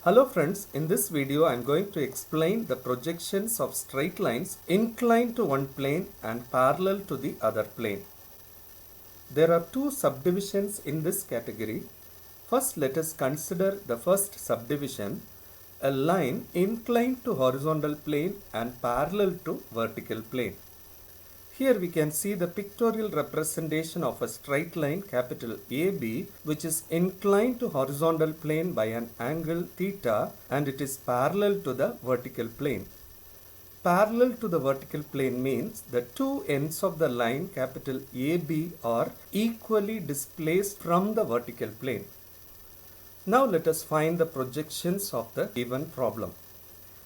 Hello friends, in this video I am going to explain the projections of straight lines inclined to one plane and parallel to the other plane. There are two subdivisions in this category. First, let us consider the first subdivision, a line inclined to horizontal plane and parallel to vertical plane. Here we can see the pictorial representation of a straight line capital AB which is inclined to horizontal plane by an angle theta and it is parallel to the vertical plane. Parallel to the vertical plane means the two ends of the line capital AB are equally displaced from the vertical plane. Now let us find the projections of the given problem.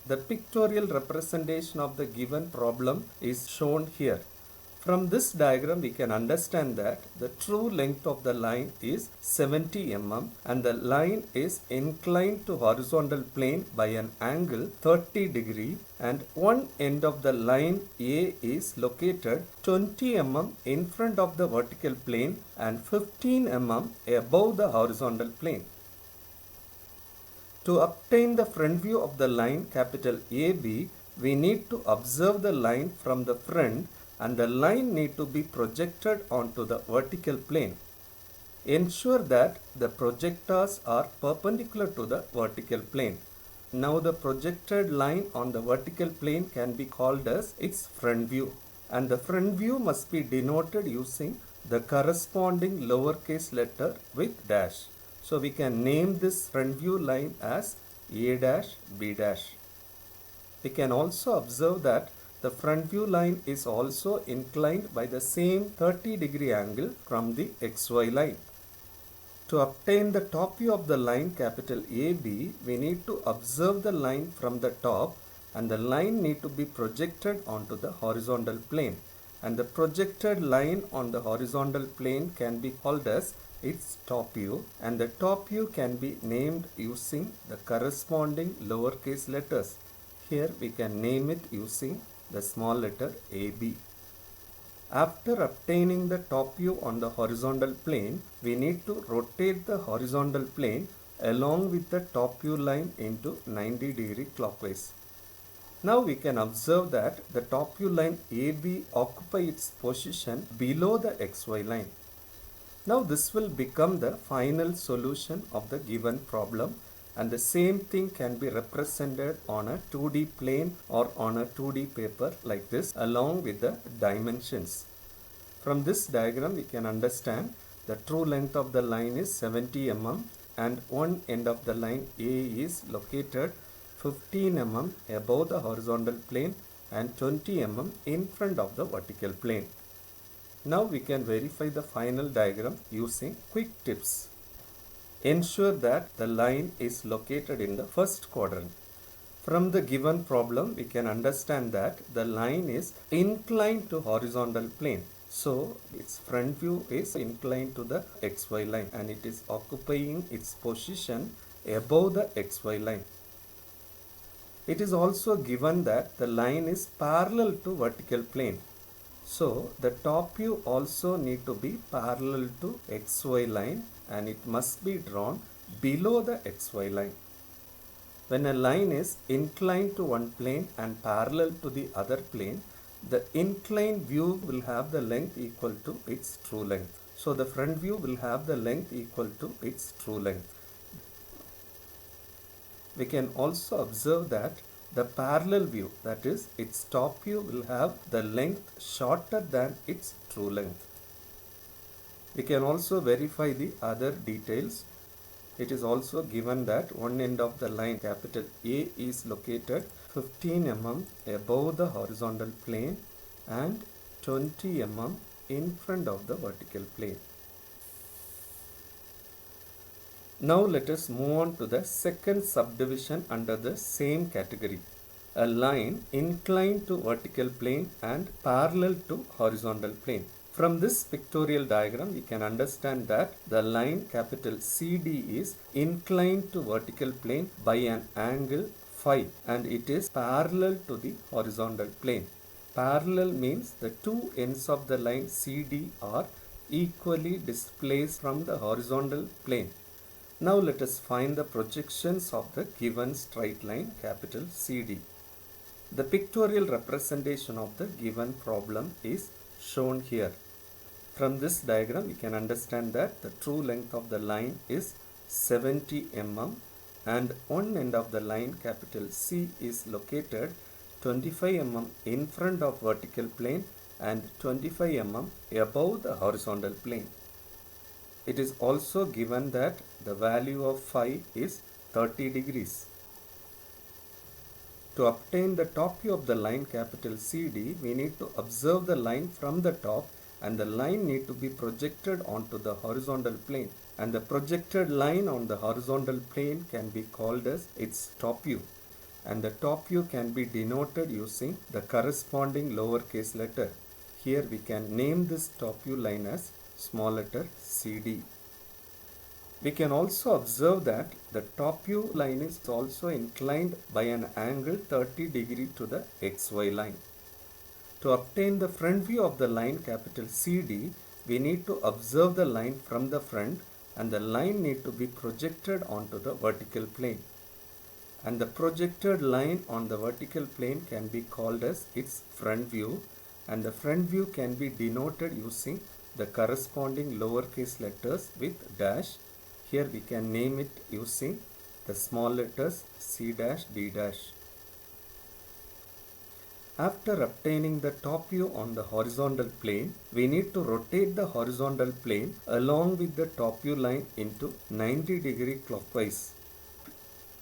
The pictorial representation of the given problem is shown here. From this diagram we can understand that the true length of the line is 70 mm and the line is inclined to horizontal plane by an angle 30 degree and one end of the line A is located 20 mm in front of the vertical plane and 15 mm above the horizontal plane. To obtain the front view of the line capital AB, we need to observe the line from the front and the line need to be projected onto the vertical plane. Ensure that the projectors are perpendicular to the vertical plane. Now the projected line on the vertical plane can be called as its front view and the front view must be denoted using the corresponding lowercase letter with dash. So we can name this front view line as A dash B dash. We can also observe that the front view line is also inclined by the same 30 degree angle from the XY line. To obtain the top view of the line capital AB, we need to observe the line from the top and the line need to be projected onto the horizontal plane. And the projected line on the horizontal plane can be called as its top view and the top view can be named using the corresponding lowercase letters. Here we can name it using the small letter AB. After obtaining the top view on the horizontal plane, we need to rotate the horizontal plane along with the top view line into 90 degree clockwise. Now we can observe that the top view line AB occupies its position below the XY line. Now this will become the final solution of the given problem and the same thing can be represented on a 2D plane or on a 2D paper like this along with the dimensions. From this diagram we can understand the true length of the line is 70 mm and one end of the line A is located 15 mm above the horizontal plane and 20 mm in front of the vertical plane. Now we can verify the final diagram using quick tips. Ensure that the line is located in the first quadrant. From the given problem, we can understand that the line is inclined to horizontal plane. So, its front view is inclined to the XY line and it is occupying its position above the XY line. It is also given that the line is parallel to vertical plane. So the top view also need to be parallel to XY line and it must be drawn below the XY line. When a line is inclined to one plane and parallel to the other plane, the inclined view will have the length equal to its true length. So the front view will have the length equal to its true length. We can also observe that the parallel view, that is its top view, will have the length shorter than its true length. We can also verify the other details. It is also given that one end of the line capital A is located 15 mm above the horizontal plane and 20 mm in front of the vertical plane. Now let us move on to the second subdivision under the same category. A line inclined to vertical plane and parallel to horizontal plane. From this pictorial diagram, we can understand that the line capital CD is inclined to vertical plane by an angle phi and it is parallel to the horizontal plane. Parallel means the two ends of the line CD are equally displaced from the horizontal plane. Now let us find the projections of the given straight line capital CD. The pictorial representation of the given problem is shown here. From this diagram, we can understand that the true length of the line is 70 mm and one end of the line capital C is located 25 mm in front of vertical plane and 25 mm above the horizontal plane. It is also given that the value of phi is 30 degrees. To obtain the top view of the line capital CD, we need to observe the line from the top and the line need to be projected onto the horizontal plane. And the projected line on the horizontal plane can be called as its top view. And the top view can be denoted using the corresponding lowercase letter. Here we can name this top view line as small letter CD. We can also observe that the top view line is also inclined by an angle 30 degree to the XY line. To obtain the front view of the line capital CD, we need to observe the line from the front and the line need to be projected onto the vertical plane. And the projected line on the vertical plane can be called as its front view, and the front view can be denoted using the corresponding lowercase letters with dash. Here we can name it using the small letters C dash D dash. After obtaining the top view on the horizontal plane, we need to rotate the horizontal plane along with the top view line into 90 degree clockwise.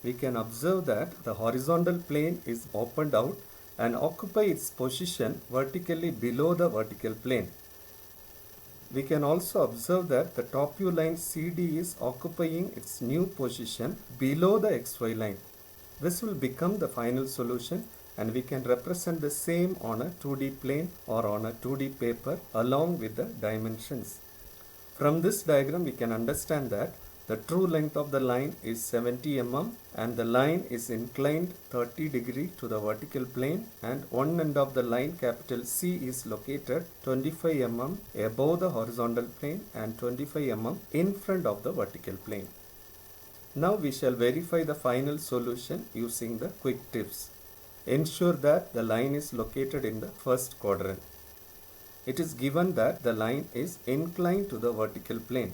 We can observe that the horizontal plane is opened out and occupy its position vertically below the vertical plane. We can also observe that the top view line CD is occupying its new position below the XY line. This will become the final solution and we can represent the same on a 2D plane or on a 2D paper along with the dimensions. From this diagram we can understand that the true length of the line is 70 mm and the line is inclined 30 degree to the vertical plane and one end of the line capital C is located 25 mm above the horizontal plane and 25 mm in front of the vertical plane. Now we shall verify the final solution using the quick tips. Ensure that the line is located in the first quadrant. It is given that the line is inclined to the vertical plane.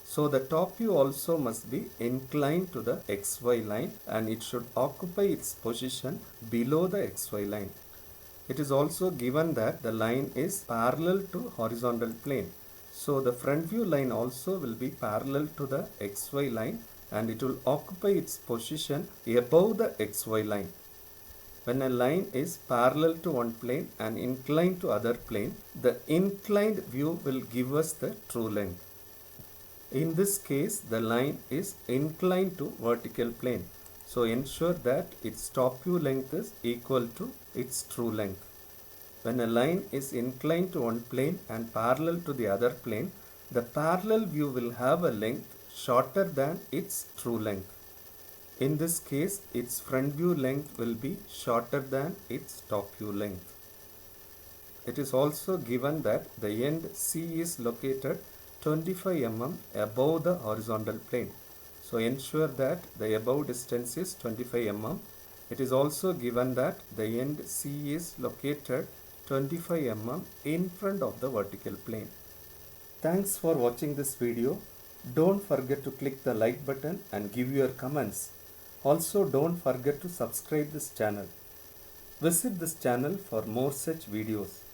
So the top view also must be inclined to the XY line and it should occupy its position below the XY line. It is also given that the line is parallel to horizontal plane. So the front view line also will be parallel to the XY line and it will occupy its position above the XY line. When a line is parallel to one plane and inclined to other plane, the inclined view will give us the true length. In this case, the line is inclined to vertical plane. So ensure that its top view length is equal to its true length. When a line is inclined to one plane and parallel to the other plane, the parallel view will have a length shorter than its true length. In this case, its front view length will be shorter than its top view length. It is also given that the end C is located 25 mm above the horizontal plane. So ensure that the above distance is 25 mm. It is also given that the end C is located 25 mm in front of the vertical plane. Thanks for watching this video. Don't forget to click the like button and give your comments. Also don't forget to subscribe this channel. Visit this channel for more such videos.